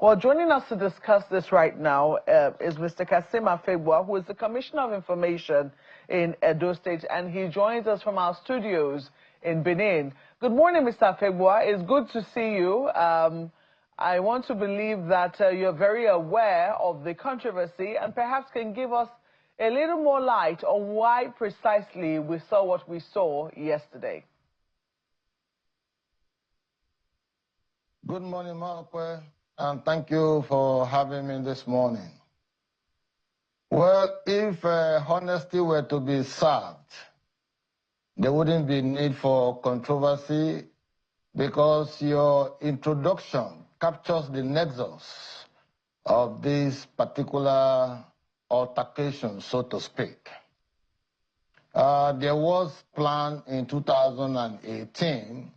Well, joining us to discuss this right now is Mr. Kasim Afebua, who is the Commissioner of Information in Edo State, and he joins us from our studios in Benin. Good morning, Mr. Afebua. It's good to see you. I want to believe that you're very aware of the controversy and perhaps can give us a little more light on why precisely we saw what we saw yesterday. Good morning, Markwe, and thank you for having me this morning. Well, if honesty were to be served, there wouldn't be need for controversy because your introduction captures the nexus of this particular altercation, so to speak. There was plan in 2018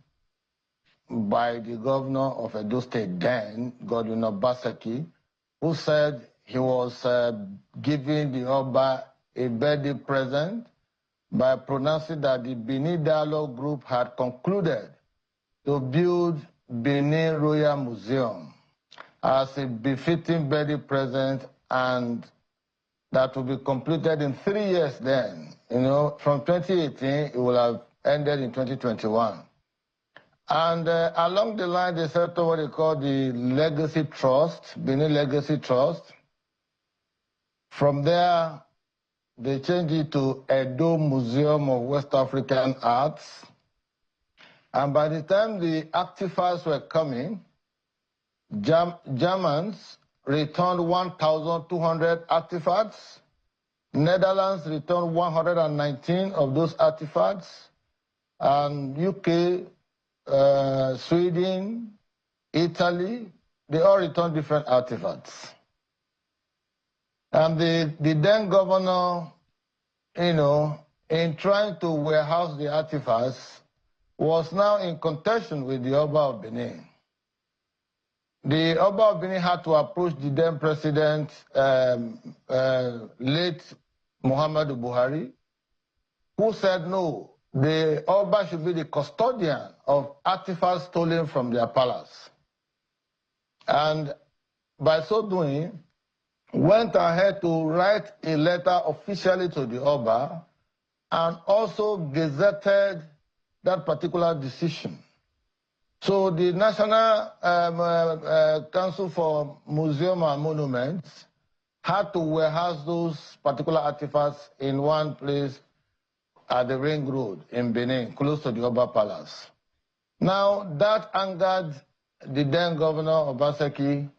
by the governor of Edo State then, Godwin Obaseki, who said he was giving the Oba a birthday present by pronouncing that the Benin Dialogue Group had concluded to build Benin Royal Museum as a befitting birthday present, and that will be completed in 3 years then. You know, from 2018, it will have ended in 2021. And along the line, they set up what they call the Legacy Trust, Benin Legacy Trust. From there, they changed it to Edo Museum of West African Arts. And by the time the artifacts were coming, Germans returned 1,200 artifacts. Netherlands returned 119 of those artifacts. And UK, Sweden, Italy, they all returned different artifacts. And the then governor, you know, in trying to warehouse the artifacts, was now in contention with the Oba of Benin. The Oba of Benin had to approach the then president, late Muhammadu Buhari, who said no, the Oba should be the custodian of artifacts stolen from their palace. And by so doing, went ahead to write a letter officially to the Oba and also gazetted that particular decision. So the National Council for Museum and Monuments had to warehouse those particular artifacts in one place at the Ring Road in Benin, close to the Oba Palace. Now, that angered the then governor Obaseki,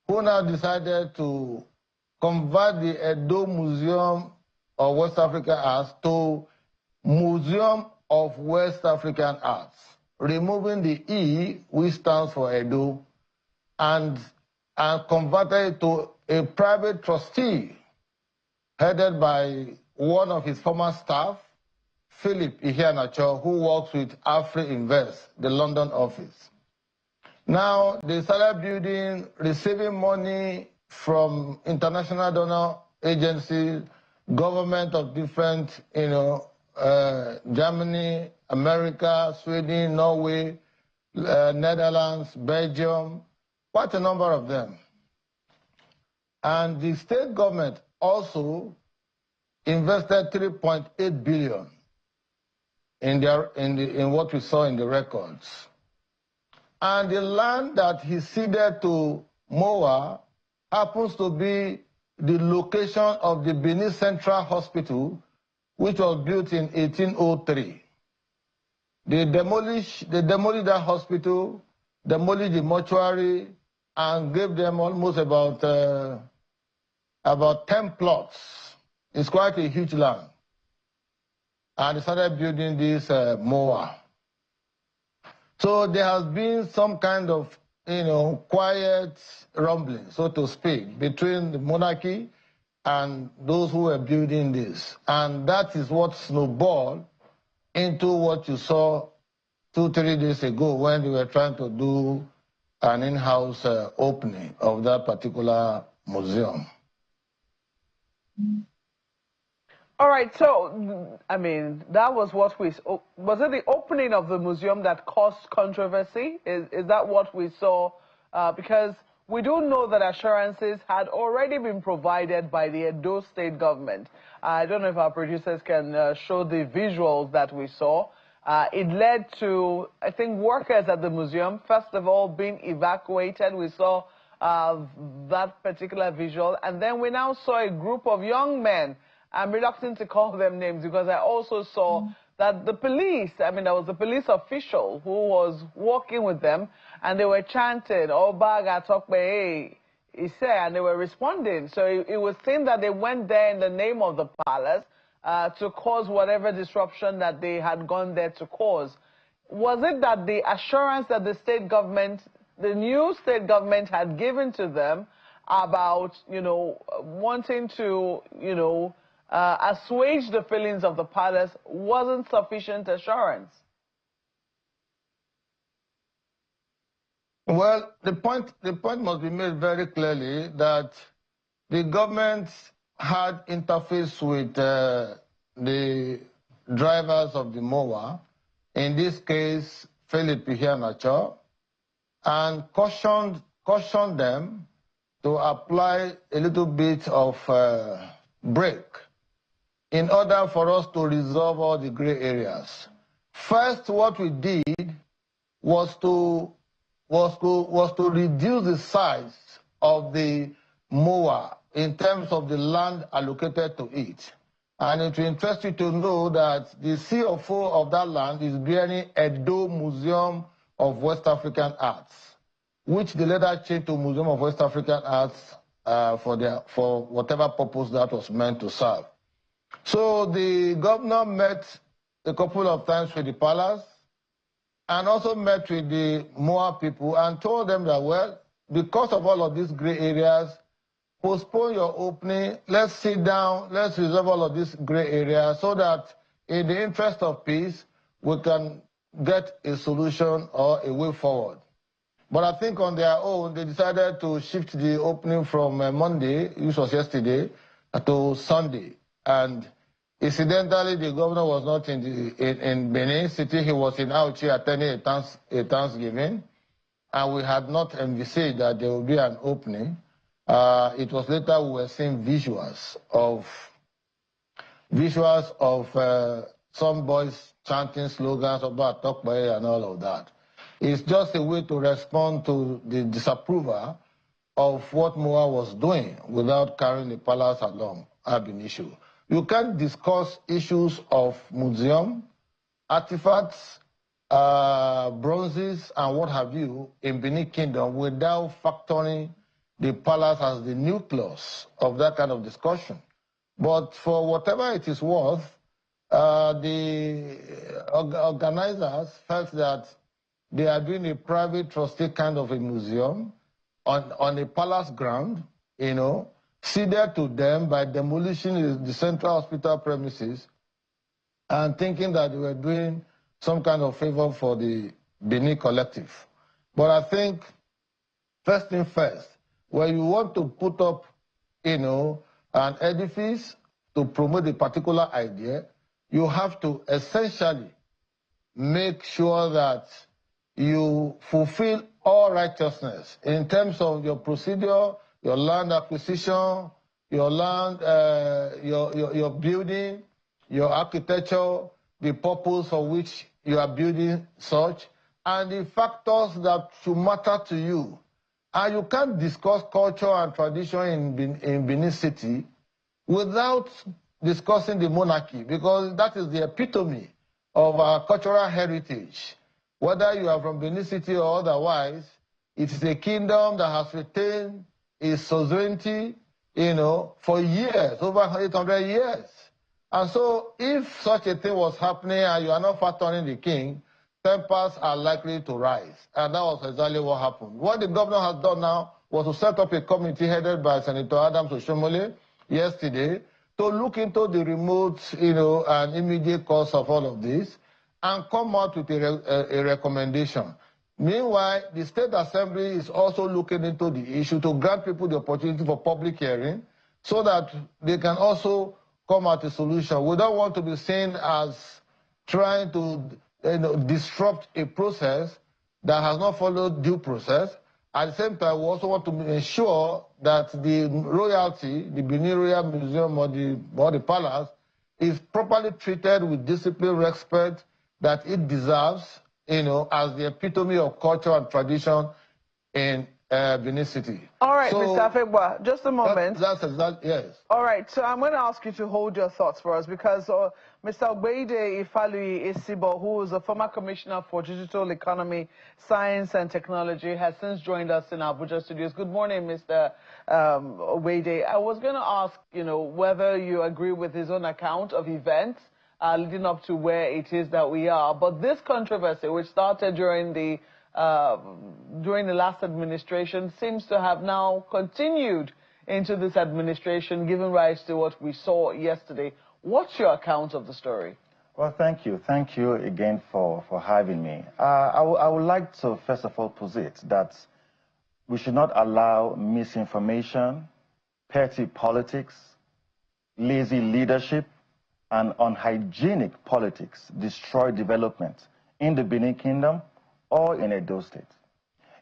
who now decided to convert the Edo Museum of West African Arts to Museum of West African Arts, removing the E, which stands for Edo, and converted it to a private trustee headed by one of his former staff, Philip Iheanacho, who works with Afri Invest, the London office. Now, they started building, receiving money from international donor agencies, government of different, you know, Germany, America, Sweden, Norway, Netherlands, Belgium, quite a number of them. And the state government also invested 3.8 billion in what we saw in the records. And the land that he ceded to MOA happens to be the location of the Benin Central Hospital, which was built in 1803. They demolished that hospital, demolished the mortuary, and gave them almost about 10 plots. It's quite a huge land. And they started building this MOA. So there has been some kind of, you know, quiet rumbling, so to speak, between the monarchy and those who were building this. And that is what snowballed into what you saw 2-3 days ago when they were trying to do an in-house opening of that particular museum. All right, so, I mean, that was what we... Was it the opening of the museum that caused controversy? Is that what we saw? Because we do know that assurances had already been provided by the Edo State government. I don't know if our producers can show the visuals that we saw. It led to, I think, workers at the museum, first of all, being evacuated. We saw that particular visual. And then we now saw a group of young men. I'm reluctant to call them names because I also saw that the police, I mean, there was a police official who was walking with them, and they were chanting, "Obaga Tokbe," he said, and they were responding. So it was seen that they went there in the name of the palace to cause whatever disruption that they had gone there to cause. Was it that the assurance that the state government, the new state government, had given to them about, wanting to, assuage the feelings of the palace wasn't sufficient assurance? Well, the point must be made very clearly that the government had interface with the drivers of the MOA, in this case, Philip Iheanacho, and cautioned them to apply a little bit of brake in order for us to resolve all the gray areas. First, what we did was to reduce the size of the MOA in terms of the land allocated to it. And it will interest you to know that the CFO of that land is bearing Edo Museum of West African Arts, which they later changed to Museum of West African Arts for whatever purpose that was meant to serve. So the governor met a couple of times with the palace and also met with the Moa people and told them that, well, because of all of these gray areas, postpone your opening, let's sit down, let's resolve all of these gray areas so that in the interest of peace, we can get a solution or a way forward. But I think on their own, they decided to shift the opening from Monday, which was yesterday, to Sunday. And incidentally, the governor was not in Benin City. He was in Auchi attending a Thanksgiving. And we had not envisaged that there would be an opening. It was later we were seeing visuals of some boys chanting slogans about Tokbae and all of that. It's just a way to respond to the disapproval of what Moa was doing without carrying the palace along, ab initio. You can't discuss issues of museum, artifacts, bronzes, and what have you in Benin Kingdom without factoring the palace as the nucleus of that kind of discussion. But for whatever it is worth, the organizers felt that they are doing a private trustee kind of a museum on a palace ground, ceded to them by demolishing the central hospital premises and thinking that they were doing some kind of favor for the Benin collective. But I think, first thing first, when you want to put up, an edifice to promote a particular idea, you have to essentially make sure that you fulfill all righteousness in terms of your procedure, your land acquisition, your land, your building, your architecture, the purpose for which you are building such, and the factors that should matter to you. And you can't discuss culture and tradition in Benin City without discussing the monarchy, because that is the epitome of our cultural heritage. Whether you are from Benin City or otherwise, it is a kingdom that has retained its sovereignty, for years, over 800 years. And so if such a thing was happening and you are not factoring the king, tempers are likely to rise. And that was exactly what happened. What the governor has done now was to set up a committee headed by Senator Adams Oshomole yesterday to look into the remote, and immediate cause of all of this and come out with a recommendation. Meanwhile, the State Assembly is also looking into the issue to grant people the opportunity for public hearing so that they can also come at a solution. We don't want to be seen as trying to disrupt a process that has not followed due process. At the same time, we also want to ensure that the royalty, the Benin Royal Museum or the palace, is properly treated with discipline, respect that it deserves, as the epitome of culture and tradition in Benin City. All right, Mr. Afegwa, just a moment. That's exactly, yes. All right, so I'm going to ask you to hold your thoughts for us because Mr. Ogbeide Ifalui Isibo, who is a former commissioner for digital economy, science and technology, has since joined us in Abuja studios. Good morning, Mr. Ogbeide. I was going to ask, whether you agree with his own account of events leading up to where it is that we are. But this controversy, which started during the last administration, seems to have now continued into this administration, giving rise to what we saw yesterday. What's your account of the story? Well, thank you. Thank you again for having me. I would like to, first of all, posit that we should not allow misinformation, petty politics, lazy leadership, and unhygienic politics destroy development in the Benin Kingdom or in Edo State.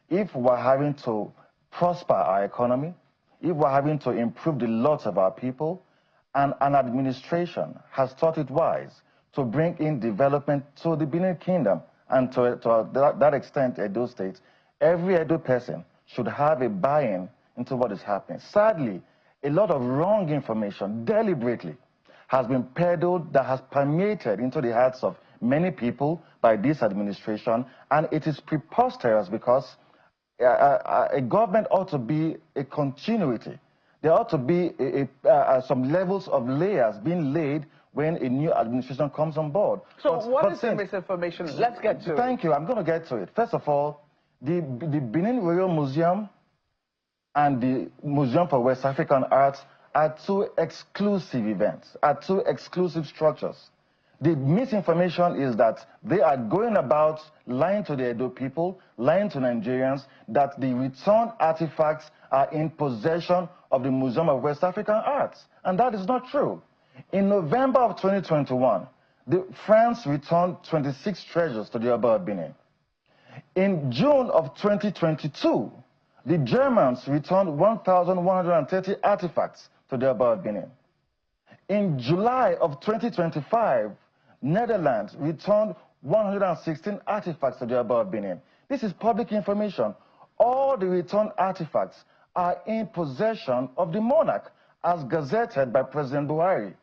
If we're having to prosper our economy, if we're having to improve the lots of our people, and an administration has thought it wise to bring in development to the Benin Kingdom and to that extent Edo State, every Edo person should have a buy-in into what is happening. Sadly, a lot of wrong information deliberately has been peddled that has permeated into the hearts of many people by this administration, and it is preposterous because a government ought to be a continuity. There ought to be some levels of layers being laid when a new administration comes on board. So what is the misinformation? Let's get to it. Thank you. I'm going to get to it. First of all, the Benin Royal Museum and the Museum for West African Arts are two exclusive events, are two exclusive structures. The misinformation is that they are going about lying to the Edo people, lying to Nigerians, that the returned artifacts are in possession of the Museum of West African Arts. And that is not true. In November of 2021, France returned 26 treasures to the Oba of Benin. In June of 2022, the Germans returned 1,130 artifacts to the Oba of Benin. In July of 2025, Netherlands returned 116 artifacts to the Oba of Benin. This is public information. All the returned artifacts are in possession of the monarch, as gazetted by President Buhari.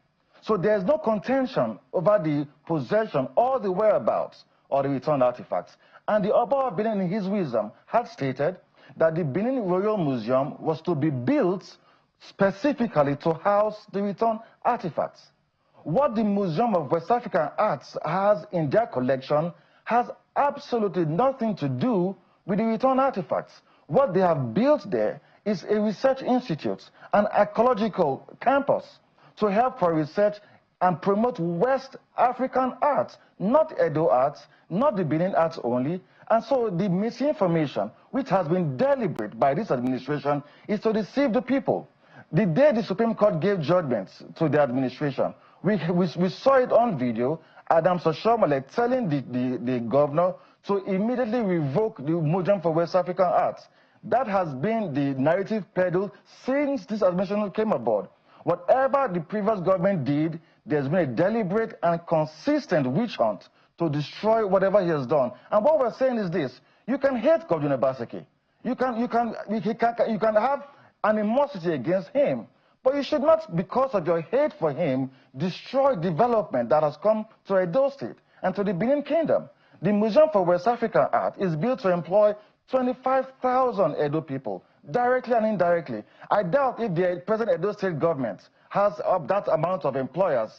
So there's no contention over the possession or the whereabouts of the returned artifacts. And the Oba of Benin, in his wisdom, had stated that the Benin Royal Museum was to be built specifically to house the returned artifacts. What the Museum of West African Arts has in their collection has absolutely nothing to do with the returned artifacts. What they have built there is a research institute, an ecological campus to help for research and promote West African arts, not Edo arts, not the Benin arts only. And so the misinformation, which has been deliberate by this administration, is to deceive the people. The day the Supreme Court gave judgments to the administration, we saw it on video, Adam Soshomole telling the governor to immediately revoke the Museum for West African Arts. That has been the narrative peddled since this administration came aboard. Whatever the previous government did, there's been a deliberate and consistent witch hunt to destroy whatever he has done. And what we're saying is this: you can hate Godwin Obaseki, you can have animosity against him, but you should not, because of your hate for him, destroy development that has come to Edo State and to the Benin Kingdom. The Museum for West African Art is built to employ 25,000 Edo people, directly and indirectly. I doubt if the present Edo State government has that amount of employers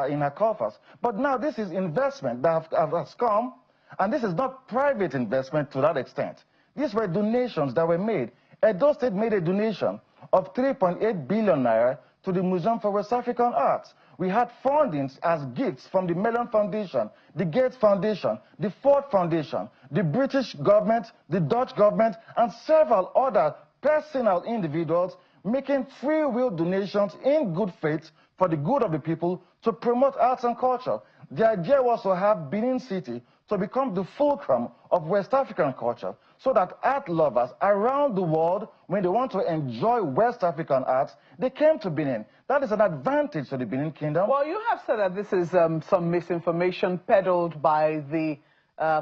in her coffers. But now this is investment that has come, and this is not private investment to that extent. These were donations that were made. Edo State made a donation of 3.8 billion naira to the Museum for West African Arts. We had fundings as gifts from the Mellon Foundation, the Gates Foundation, the Ford Foundation, the British government, the Dutch government, and several other personal individuals making free will donations in good faith for the good of the people to promote arts and culture. The idea was to have Benin City to become the fulcrum of West African culture, so that art lovers around the world, when they want to enjoy West African arts, they came to Benin. That is an advantage to the Benin Kingdom. Well, you have said that this is some misinformation peddled by the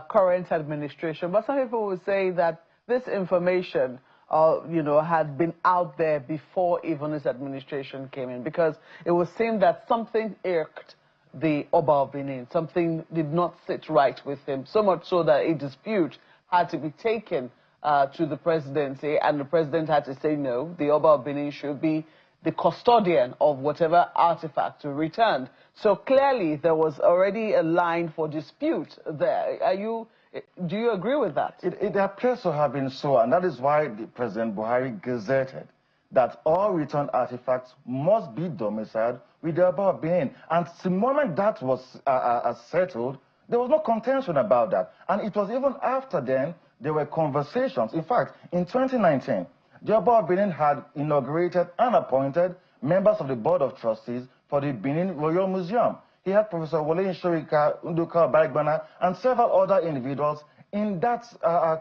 current administration, but some people will say that this information had been out there before even this administration came in, because it was seen that something irked the Oba of Benin. Something did not sit right with him, so much so that a dispute had to be taken to the presidency, and the president had to say no, the Oba of Benin should be the custodian of whatever artifacts were returned. So clearly there was already a line for dispute there. Do you agree with that? It appears to have been so, and that is why the President Buhari gazetted that all returned artifacts must be domiciled with the Oba of Benin. And the moment that was settled, there was no contention about that. And it was even after then, there were conversations. In fact, in 2019, the Oba of Benin had inaugurated and appointed members of the Board of Trustees for the Benin Royal Museum. He had Professor Wole Nshorika, Nduka Baigbana, and several other individuals in that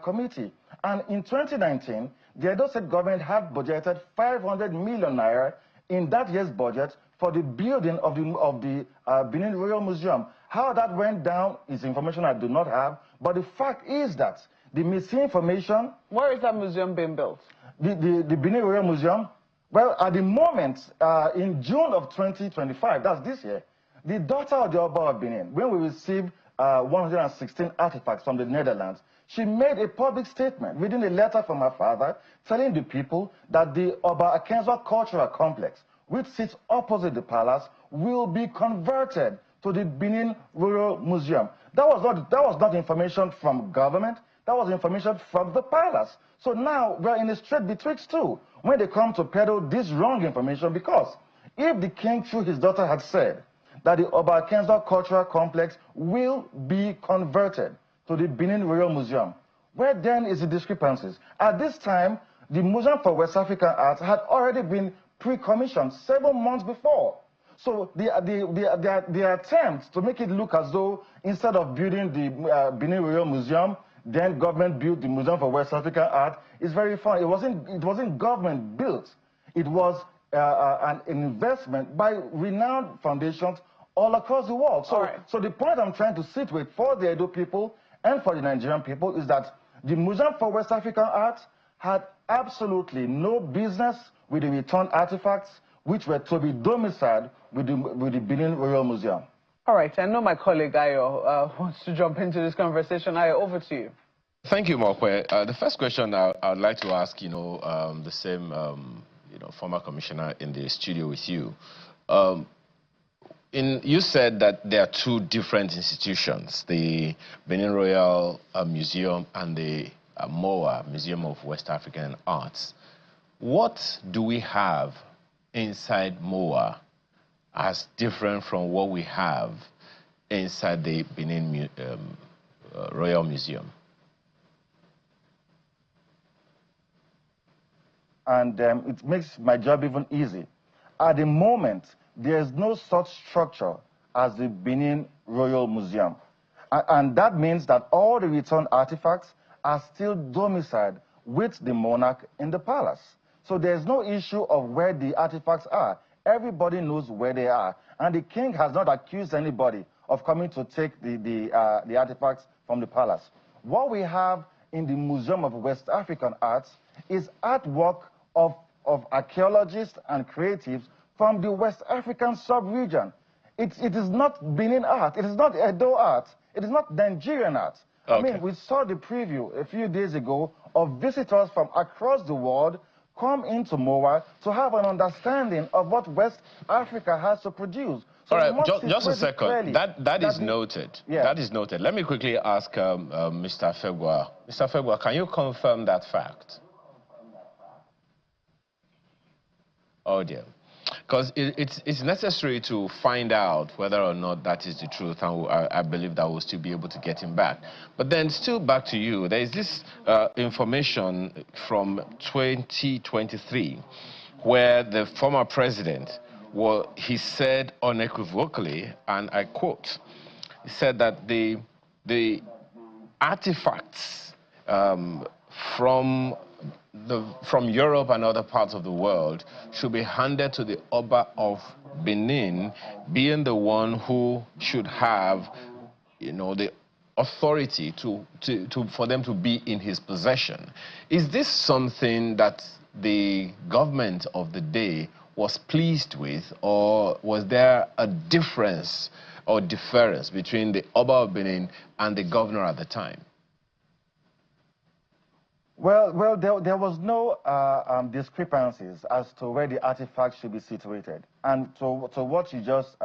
committee. And in 2019, the Edo State government had budgeted 500 million naira in that year's budget for the building of the Benin Royal Museum. How that went down is information I do not have, but the fact is that the misinformation... Where is that museum being built? The Benin Royal Museum? Well, at the moment, in June of 2025, that's this year, the daughter of the Oba of Benin, when we received 116 artifacts from the Netherlands, she made a public statement, reading a letter from her father, telling the people that the Oba Akenzo Cultural Complex, which sits opposite the palace, will be converted to the Benin Royal Museum. That was not information from government. That was information from the palace. So now we're in a strait betwixt two when they come to peddle this wrong information, because if the king, through his daughter, had said that the Oba Akenzo Cultural Complex will be converted to the Benin Royal Museum, where then is the discrepancies? At this time, the Museum for West African Arts had already been pre-commissioned 7 months before. So the attempt to make it look as though instead of building the Benin Royal Museum, then government built the Museum for West African Art is very funny. It wasn't government built. It was an investment by renowned foundations all across the world. So, so the point I'm trying to sit with for the Edo people and for the Nigerian people is that the Museum for West African Art had absolutely no business with the returned artifacts, which were to be domiciled with the Benin Royal Museum. All right, I know my colleague Ayo wants to jump into this conversation. Ayo, over to you. Thank you, Mokwe. The first question I would like to ask, the same, former commissioner in the studio with you. You said that there are two different institutions, the Benin Royal Museum and the MOA, Museum of West African Arts. What do we have inside MOA as different from what we have inside the Benin Royal Museum? And it makes my job even easy. At the moment, there is no such structure as the Benin Royal Museum. And that means that all the returned artifacts are still domiciled with the monarch in the palace. So there's no issue of where the artifacts are. Everybody knows where they are. And the king has not accused anybody of coming to take the artifacts from the palace. What we have in the Museum of West African Arts is artwork of archaeologists and creatives from the West African sub-region. It is not Benin art. It is not Edo art. It is not Nigerian art. Okay. I mean, we saw the preview a few days ago of visitors from across the world come into MOA to have an understanding of what West Africa has to produce. So all right, just a second. Clearly, that is noted. Yeah. That is noted. Let me quickly ask Mr. Fegwa. Mr. Fegwa, can you confirm that fact? Oh dear. Because it's necessary to find out whether or not that is the truth, and I believe that we'll still be able to get him back. But then still back to you, there is this information from 2023 where the former president, he said unequivocally, and I quote, he said that the artifacts from Europe and other parts of the world should be handed to the Oba of Benin, being the one who should have, the authority for them to be in his possession. Is this something that the government of the day was pleased with, or was there a difference or difference between the Oba of Benin and the governor at the time? Well, there was no discrepancies as to where the artifacts should be situated. And to what you just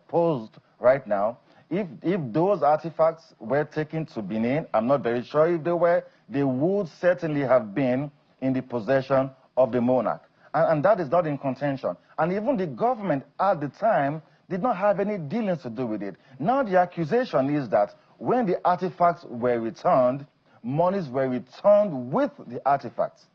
posed right now, if those artifacts were taken to Benin, I'm not very sure if they were, they would certainly have been in the possession of the monarch. And that is not in contention. And even the government at the time did not have any dealings to do with it. Now the accusation is that when the artifacts were returned, monies were returned with the artifacts,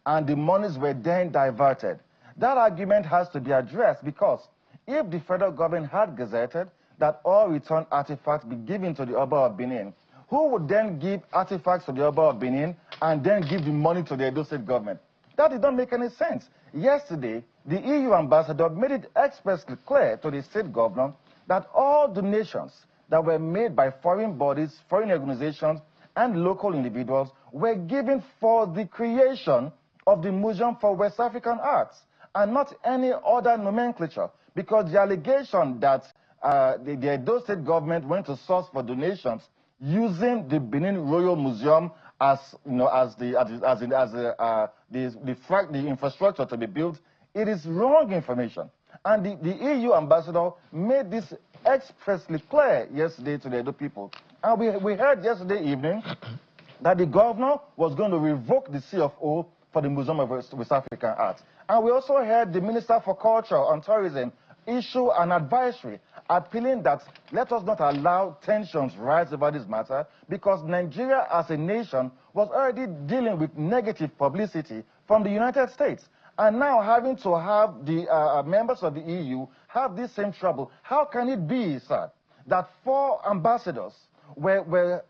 and the monies were then diverted. That argument has to be addressed, because if the federal government had gazetted that all returned artifacts be given to the Oba of Benin, who would then give artifacts to the Oba of Benin and then give the money to the Edo State government? That did not make any sense. Yesterday, the EU ambassador made it expressly clear to the state governor that all donations that were made by foreign bodies, foreign organizations, and local individuals were given for the creation of the Museum for West African Arts, and not any other nomenclature, because the allegation that the Edo State government went to source for donations using the Benin Royal Museum as the infrastructure to be built, it is wrong information. And the EU ambassador made this expressly clear yesterday to the Edo people. And we heard yesterday evening that the governor was going to revoke the CFO for the Museum of West African Arts. And we also heard the Minister for Culture and Tourism issue an advisory appealing that let us not allow tensions rise over this matter, because Nigeria as a nation was already dealing with negative publicity from the United States. And now having to have the members of the EU have this same trouble. How can it be, sir, that 4 ambassadors were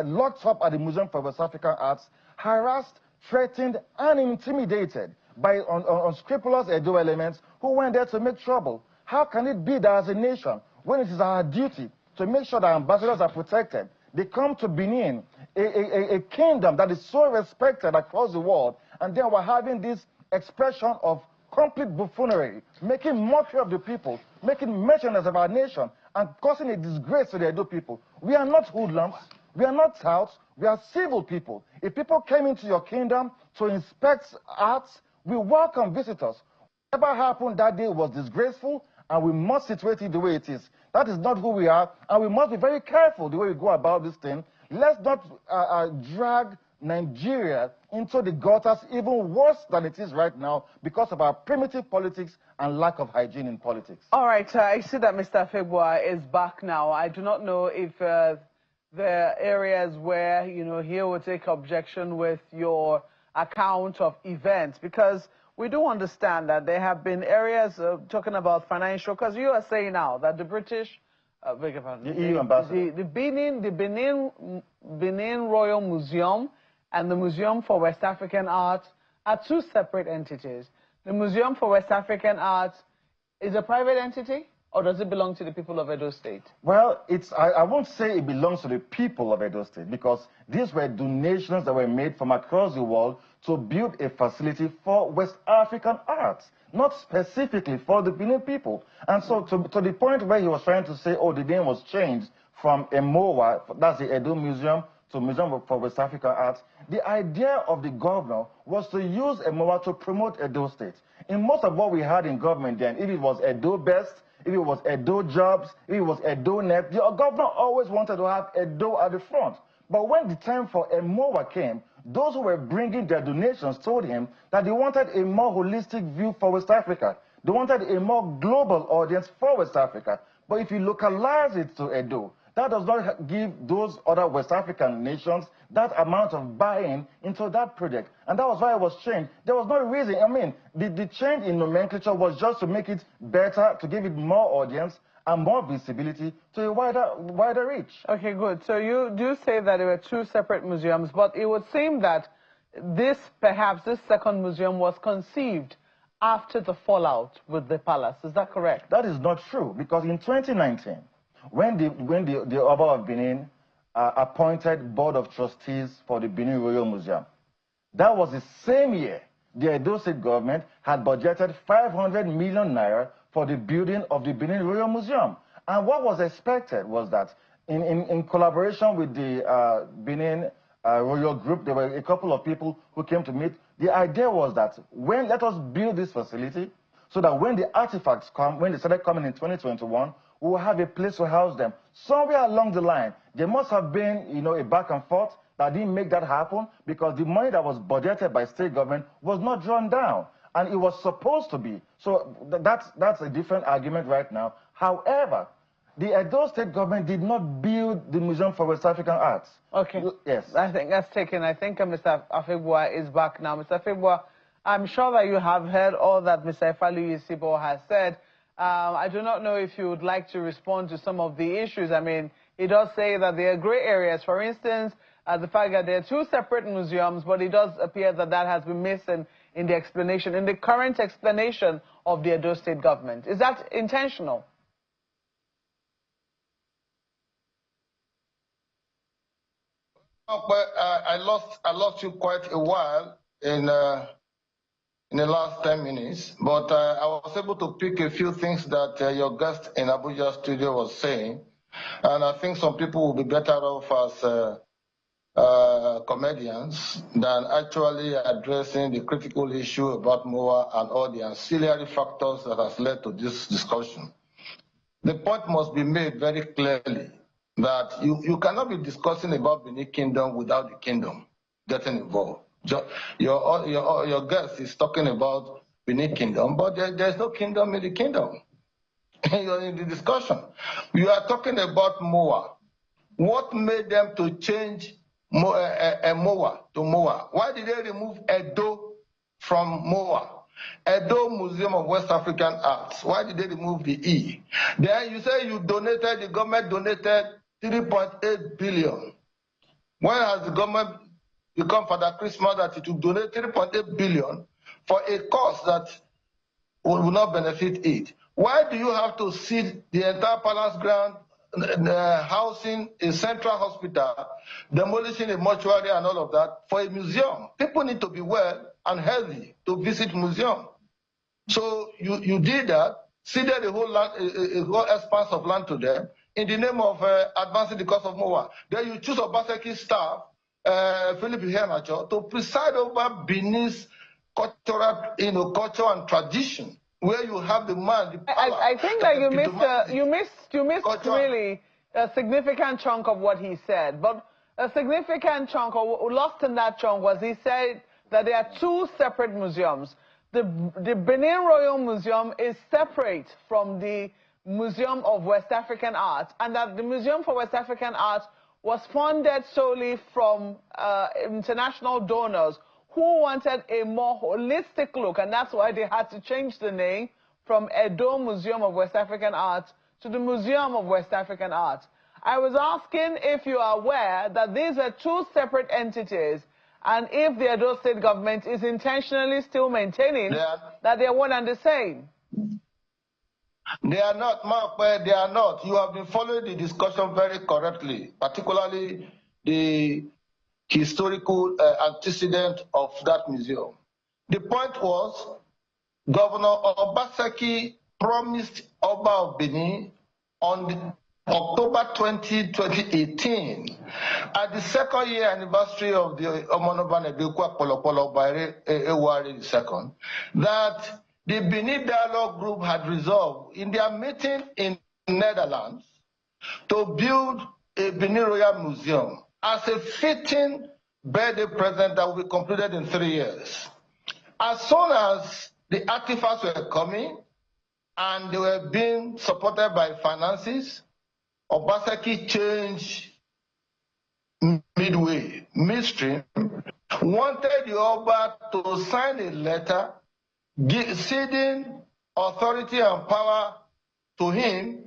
locked up at the Museum for West African Arts, harassed, threatened, and intimidated by unscrupulous Edo elements who went there to make trouble? How can it be that as a nation, when it is our duty to make sure that ambassadors are protected, they come to Benin, a kingdom that is so respected across the world, and then we're having this expression of complete buffoonery, making mockery of the people, making merchandise of our nation, and causing a disgrace to the Edo people? We are not hoodlums. We are not touts. We are civil people. If people came into your kingdom to inspect arts, we welcome visitors. Whatever happened that day was disgraceful, and we must situate it the way it is. That is not who we are, and we must be very careful the way we go about this thing. Let's not drag Nigeria into the gutters even worse than it is right now because of our primitive politics and lack of hygiene in politics. All right, I see that Mr. Febua is back now. I do not know if there are areas where, he will take objection with your account of events, because we do understand that there have been areas talking about financial, because you are saying now that the British, the EU ambassador, the Benin Royal Museum and the Museum for West African Arts are 2 separate entities. The Museum for West African Arts is a private entity, or does it belong to the people of Edo State? Well, I won't say it belongs to the people of Edo State, because these were donations that were made from across the world to build a facility for West African arts, not specifically for the Benin people. And so to the point where he was trying to say, oh, the name was changed from EMOA, that's the Edo Museum, to Museum for West African Arts, the idea of the governor was to use EMOA to promote Edo State. In most of what we had in government then, if it was Edo Best, if it was Edo Jobs, if it was Edo Net, the governor always wanted to have Edo at the front. But when the time for EMOA came, those who were bringing their donations told him that they wanted a more holistic view for West Africa. They wanted a more global audience for West Africa. But if you localize it to Edo, that does not give those other West African nations that amount of buy-in into that project. And that was why it was changed. There was no reason. I mean, the change in nomenclature was just to make it better, to give it more audience, and more visibility to a wider reach. Okay, good. So you do say that there were two separate museums, but it would seem that perhaps this second museum was conceived after the fallout with the palace. Is that correct? That is not true, because in 2019, when the Oba of Benin appointed Board of Trustees for the Benin Royal Museum, that was the same year the Edo State government had budgeted 500 million naira for the building of the Benin Royal Museum. And what was expected was that in collaboration with the Benin Royal Group, there were a couple of people who came to meet. The idea was that let us build this facility so that when the artifacts come, when they started coming in 2021, we will have a place to house them. Somewhere along the line, there must have been, a back and forth that didn't make that happen, because the money that was budgeted by state government was not drawn down, and it was supposed to be. So that's a different argument right now. However, the Edo State government did not build the Museum for West African Arts. Okay. Yes. I think that's taken. I think Mr. Afebua is back now. Mr. Afebua, I'm sure that you have heard all that Mr. Ifalu Yisibo has said. I do not know if you would like to respond to some of the issues. I mean, he does say that there are gray areas. For instance, the fact that there are two separate museums, but it does appear that that has been missed in the explanation, in the current explanation of the Edo State government. Is that intentional? I lost you quite a while in the last 10 minutes, but I was able to pick a few things that your guest in Abuja studio was saying, and I think some people will be better off as comedians than actually addressing the critical issue about MOA and all the ancillary factors that has led to this discussion. The point must be made very clearly that you cannot be discussing about Benin Kingdom without the kingdom getting involved. Your guest is talking about Benin Kingdom, but there's no kingdom in the kingdom. You're in the discussion. You are talking about MOA. What made them to change MOA to MOA? Why did they remove Edo from MOA? Edo Museum of West African Arts. Why did they remove the E? Then you say the government donated 3.8 billion. When has the government become Father Christmas that it will donate 3.8 billion for a cause that will not benefit it? Why do you have to see the entire palace ground, housing a central hospital, demolishing a mortuary and all of that for a museum? People need to be well and healthy to visit museum. So you did that, ceded a whole expanse of land to them in the name of advancing the cause of MOA. Then you choose Obaseki's staff, Philip Iheanacho, to preside over Benin's cultural, culture and tradition, where you have the man, the power. I think that you missed really a significant chunk of what he said. But a significant chunk, or lost in that chunk, was he said that there are two separate museums. The Benin Royal Museum is separate from the Museum of West African Arts, and that the Museum for West African Arts was funded solely from international donors who wanted a more holistic look, and that's why they had to change the name from Edo Museum of West African Arts to the Museum of West African Arts. I was asking if you are aware that these are two separate entities, and if the Edo State government is intentionally still maintaining that they are one and the same. They are not, Mark, they are not. You have been following the discussion very correctly, particularly the historical antecedent of that museum. The point was, Governor Obaseki promised Oba of Benin on October 20, 2018, at the second year anniversary of the Omonoban Edekwa Polopolo by Ewari II, that the Benin Dialogue Group had resolved in their meeting in Netherlands to build a Benin Royal Museum as a fitting birthday present that will be completed in 3 years. As soon as the artifacts were coming and they were being supported by finances, Obaseki changed midstream, wanted the Oba to sign a letter ceding authority and power to him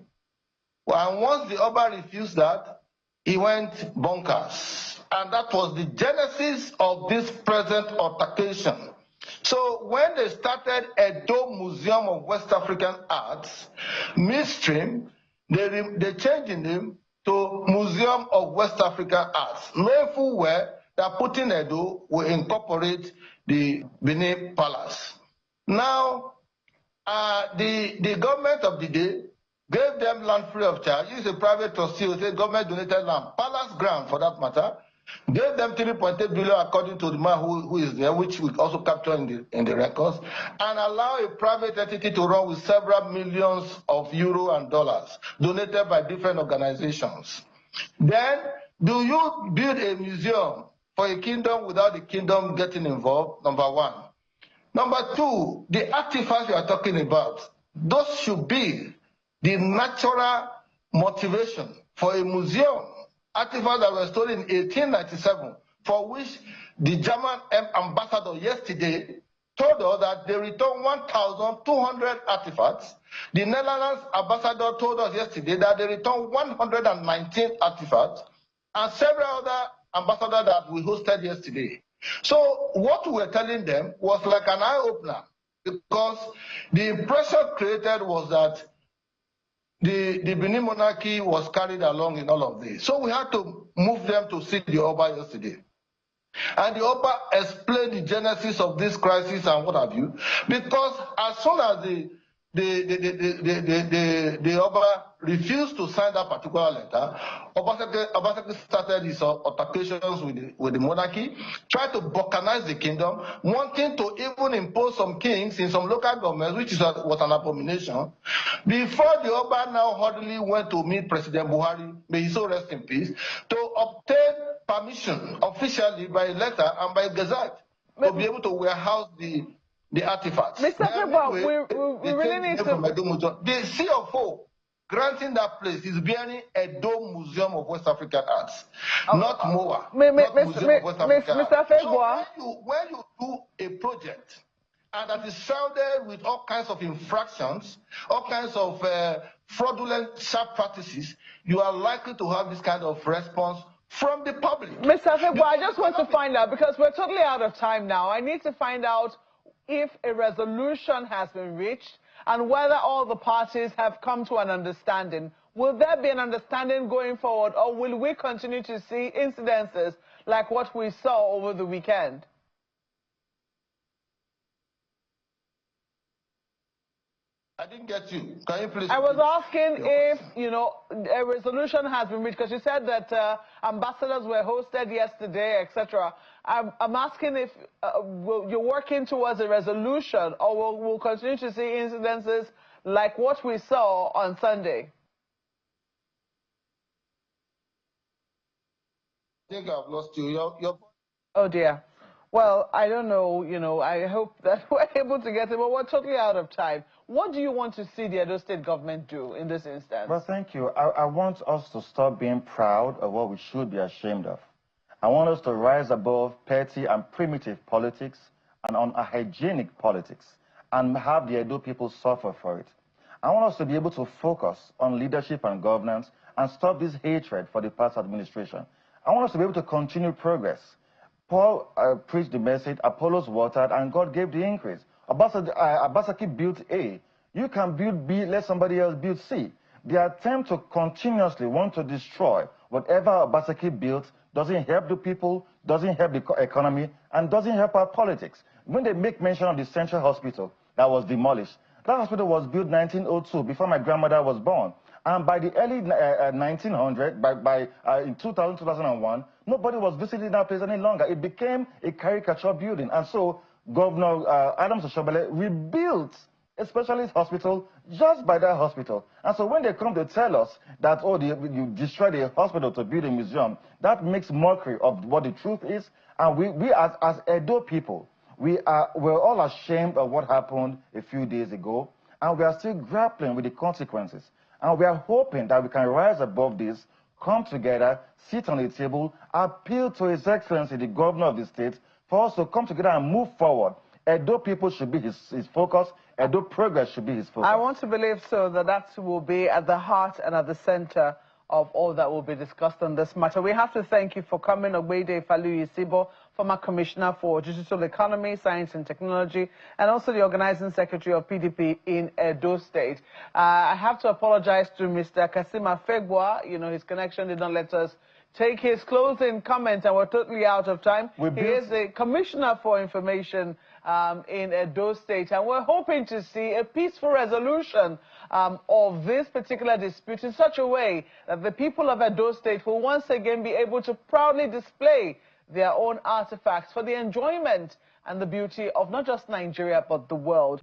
And once the Oba refused that, he went bonkers. And that was the genesis of this present altercation. So when they started Edo Museum of West African Arts, midstream, they changed the name to Museum of West African Arts, knowing full well that putting Edo will incorporate the Benin Palace. Now, the government of the day gave them land free of charge. It's a private trustee who said government donated land, palace ground for that matter, gave them 3.8 billion according to the man who is there, which we also capture in the records, and allow a private entity to run with several millions of euro and dollars donated by different organizations. Then, do you build a museum for a kingdom without the kingdom getting involved? Number one. Number two, the artifacts you are talking about, those should be the natural motivation for a museum. Artifacts that were stolen in 1897, for which the German ambassador yesterday told us that they returned 1,200 artifacts. The Netherlands ambassador told us yesterday that they returned 119 artifacts, and several other ambassadors that we hosted yesterday. So what we were telling them was like an eye-opener, because the impression created was that the Benin monarchy was carried along in all of this. So we had to move them to see the Oba yesterday. And the Oba explained the genesis of this crisis and what have you, because as soon as the Oba refused to sign that particular letter, Obaseki started his altercations with the monarchy, tried to balkanize the kingdom, wanting to even impose some kings in some local governments, which was an abomination. Before the Oba now hurriedly went to meet President Buhari, may he so rest in peace, to obtain permission officially by letter and by gazette to be able to warehouse the artifacts. Mr. Febua, we really need to... The CFO granting that place is bearing Edo Museum of West African Arts, not MOA. Mr. Febua. So when you do a project and that is shrouded with all kinds of infractions, all kinds of fraudulent sharp practices, you are likely to have this kind of response from the public. Mr. Febua, I just want to find out, because we're totally out of time now, I need to find out if a resolution has been reached and whether all the parties have come to an understanding. Will there be an understanding going forward, or will we continue to see incidences like what we saw over the weekend? I didn't get you. Can you please? I was asking if, a resolution has been reached, because you said that ambassadors were hosted yesterday, etc. I'm asking if you're working towards a resolution, or we'll continue to see incidences like what we saw on Sunday. I think I've lost you. Oh, dear. Well, I don't know, I hope that we're able to get it, but we're totally out of time. What do you want to see the Edo State government do in this instance? Well, thank you. I want us to stop being proud of what we should be ashamed of. I want us to rise above petty and primitive politics and unhygienic politics and have the Edo people suffer for it. I want us to be able to focus on leadership and governance and stop this hatred for the past administration. I want us to be able to continue progress. Paul preached the message, Apollos watered, and God gave the increase. Obaseki built A. You can build B, let somebody else build C. The attempt to continuously want to destroy whatever Obaseki built doesn't help the people, doesn't help the economy, and doesn't help our politics. When they make mention of the Central Hospital that was demolished, that hospital was built in 1902, before my grandmother was born. And by the early 1900s, in 2000, 2001, nobody was visiting that place any longer. It became a caricature building. And so Governor Adams Oshobele rebuilt a specialist hospital just by that hospital. And so when they come to tell us that, oh, you destroyed a hospital to build a museum, that makes mockery of what the truth is. And we as Edo people, we're all ashamed of what happened a few days ago. And we are still grappling with the consequences. And we are hoping that we can rise above this, come together, sit on the table, appeal to His Excellency, the Governor of the state, for us to come together and move forward. Edo people should be his focus. Edo progress should be his focus. I want to believe so, that will be at the heart and at the center of all that will be discussed on this matter. We have to thank you for coming, Ogbede Faluyi-Sibo, former Commissioner for Digital Economy, Science and Technology, and also the Organizing Secretary of PDP in Edo State. I have to apologize to Mr. Kasima Fegwa. You know, his connection did not let us take his closing comment, and we're totally out of time. He is the Commissioner for Information in Edo State, and we're hoping to see a peaceful resolution of this particular dispute in such a way that the people of Edo State will once again be able to proudly display their own artifacts for the enjoyment and the beauty of not just Nigeria, but the world.